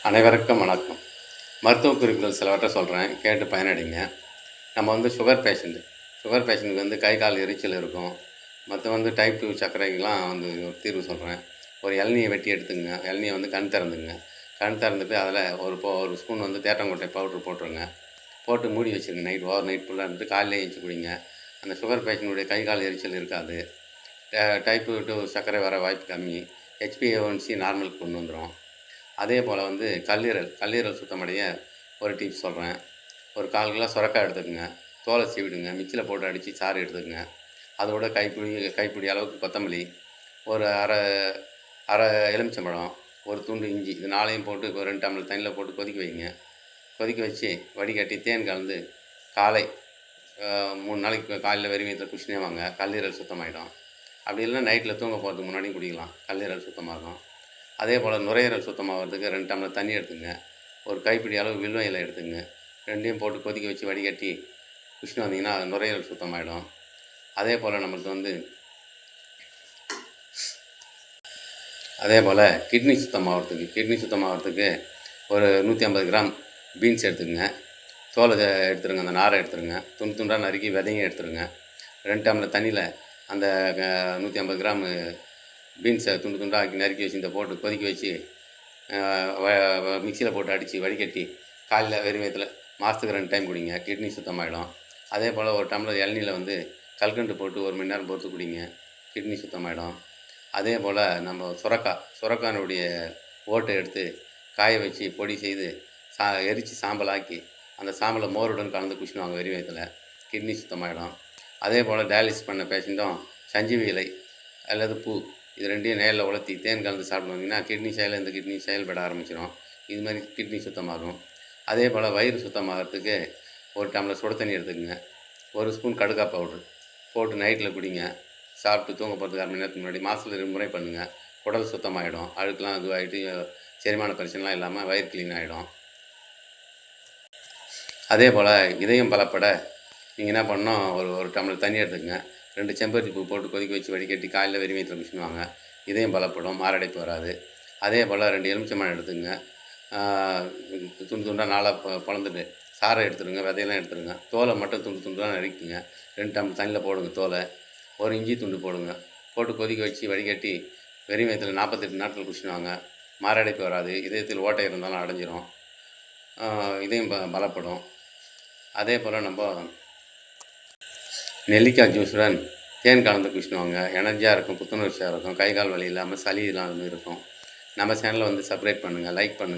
அனைவருக்கும் வணக்கம். மருத்துவ குறிப்புகள் சிலவற்றை சொல்கிறேன், கேட்டு பயனடைங்க. நம்ம வந்து சுகர் பேஷண்ட்டுக்கு வந்து கை கால் எரிச்சல் இருக்கும். மற்ற டைப் 2 சர்க்கரைக்கெலாம் ஒரு தீர்வு சொல்கிறேன். ஒரு இளநியை வெட்டி எடுத்துங்க. இளநியை கண் திறந்துங்க. கண் திறந்துட்டு அதில் ஒரு ஸ்பூன் தேட்டங்கொட்டை பவுட்ரு போட்டுருங்க. போட்டு மூடி வச்சுருங்க. ஓவர் நைட் ஃபுல்லாக இருந்துட்டு காலையில் எழுந்துச்சி குடிங்க. அந்த சுகர் பேஷண்ட்டுடைய கை கால் எரிச்சல் இருக்காது. டைப் 2 சர்க்கரை வர வாய்ப்பு கம்மி. HbA1c நார்மலுக்கு கொண்டு வந்துடும். அதே போல் கல்லீரல் சுத்தமடைய ஒரு டிப்ஸ் சொல்கிறேன். ஒரு 1/4 கிலோ சுரக்காய் எடுத்துக்கோங்க. தோலை சீவிடுங்க. மிக்சியில் போட்டு அடித்து சாறு எடுத்துக்கோங்க. அதோட கைப்பிடி அளவுக்கு கொத்தமல்லி, ஒரு அரை எலுமிச்சம்பழம், ஒரு துண்டு இஞ்சி, இது 4ஐயும் போட்டு 2 டம்ளர் தண்ணியில் போட்டு கொதிக்க வைங்க. கொதிக்க வச்சு வடிகட்டி தேன் கலந்து காலை 3 நாளைக்கு காலையில் வெறும் வயிற்றில் குடிச்சுனே வாங்க. கல்லீரல் சுத்தமாகிடும். அப்படி இல்லைன்னா நைட்டில் தூங்க போகிறதுக்கு முன்னாடியும் குடிக்கலாம். கல்லீரல் சுத்தமாகும். அதே போல் நுரையீரல் சுத்தமாகிறதுக்கு 2 டம்ளர் தண்ணி எடுத்துங்க. ஒரு கைப்பிடி அளவு வில்வ இலை எடுத்துங்க. 2ஐயும் போட்டு கொதிக்க வச்சு வடிகட்டி குடிச்சுட்டு வந்தீங்கன்னா நுரையீரல் சுத்தமாகிடும். அதே போல் கிட்னி சுத்தமாகிறதுக்கு ஒரு 150 கிராம் பீன்ஸ் எடுத்துக்கங்க. தோலை எடுத்துருங்க. அந்த நாரை எடுத்துருங்க. துண்டாக நறுக்கி விதையும் எடுத்துருங்க. 2 டம்ளர் தண்ணியில் அந்த 150 கிராம் பீன்ஸை துண்டாக நறுக்கி வச்சு போட்டு கொதிக்க வச்சு மிக்சியில் போட்டு அடித்து வடிகட்டி காலையில் வெறும் வயிற்றில் மாதத்துக்கு 2 டைம் குடிங்க. கிட்னி சுத்தமாகிடும். அதே போல் ஒரு டம்ளர் இளநியில் கல்கண்டு போட்டு 1 மணி நேரம் பொறுத்து குடிங்க. கிட்னி சுத்தமாகிடும். அதே போல் நம்ம சுரக்கானுடைய ஓட்டை எடுத்து காய வச்சு பொடி செய்து எரித்து சாம்பலாக்கி அந்த சாம்பலை மோருடன் கலந்து குடிச்சுடுவாங்க வெறும் வயிற்றில். கிட்னி சுத்தமாகிடும். அதே போல் டயாலிசிஸ் பண்ண பேஷண்ட்டும் சஞ்சீவி இலை அல்லது பூ இது 2ஐயும் நேரில் உலர்த்தி தேன் கலந்து சாப்பிடுவாங்கன்னா இந்த கிட்னி செயல்பட ஆரம்பிச்சிடும். இது மாதிரி கிட்னி சுத்தமாகும். அதே போல் வயிறு சுத்தமாகிறதுக்கு ஒரு டம்ளர் சுடு தண்ணி எடுத்துக்கங்க. ஒரு ஸ்பூன் கடுக்கா பவுட்ரு போட்டு நைட்டில் குடிங்க. சாப்பிட்டு தூங்க போகிறதுக்கு 1/2 மணி நேரத்துக்கு முன்னாடி மாதத்தில் 2 முறை பண்ணுங்கள். குடல் சுத்தமாகிடும். அழுக்கெலாம் இதுவாகிட்டு செரிமான பிரச்சனைலாம் இல்லாமல் வயிறு க்ளீன் ஆகிடும். அதே போல் இதயம் பலப்பட நீங்கள் என்ன பண்ணணும், ஒரு டம்ளர் தண்ணி எடுத்துக்கங்க. 2 செம்பருத்தி பூ போட்டு கொதிக்க வச்சு வடிகட்டி காலையில் வெறும் வயிற்றில் குடிச்சுடுவாங்க. இதயம் பலப்படும், மாரடைப்பு வராது. அதே போல் 2 எலுமிச்சம்பழம் எடுத்துங்க. துண்டாக 4ஆக பொளந்துட்டு சாறை எடுத்துருங்க. விதையெல்லாம் எடுத்துருங்க. தோலை மட்டும் துண்டாக நறுக்கிங்க. 2 டம்ளர் தண்ணியில் போடுங்க தோலை. ஒரு இஞ்சி துண்டு போடுங்க. போட்டு கொதிக்க வச்சு வடிகட்டி வெறும் வயிற்றில் 48 நாட்கள் குடிச்சுடுவாங்க. மாரடைப்பு வராது. இதயத்தில் ஓட்டை இருந்தாலும் அடைஞ்சிரும். இதயம் பலப்படும். அதே போல் நெல்லிக்காய் ஜூஸுடன் தேன் கலந்து குடிச்சுடுவாங்க. எனர்ஜியாக இருக்கும், புத்துணர்ச்சியாக இருக்கும், கை கால் வலி இல்லாமல் சளி இல்லாமல் இருக்கும். நம்ம சேனலை சப்ஸ்கிரைப் பண்ணுங்கள், லைக் பண்ணுங்கள்.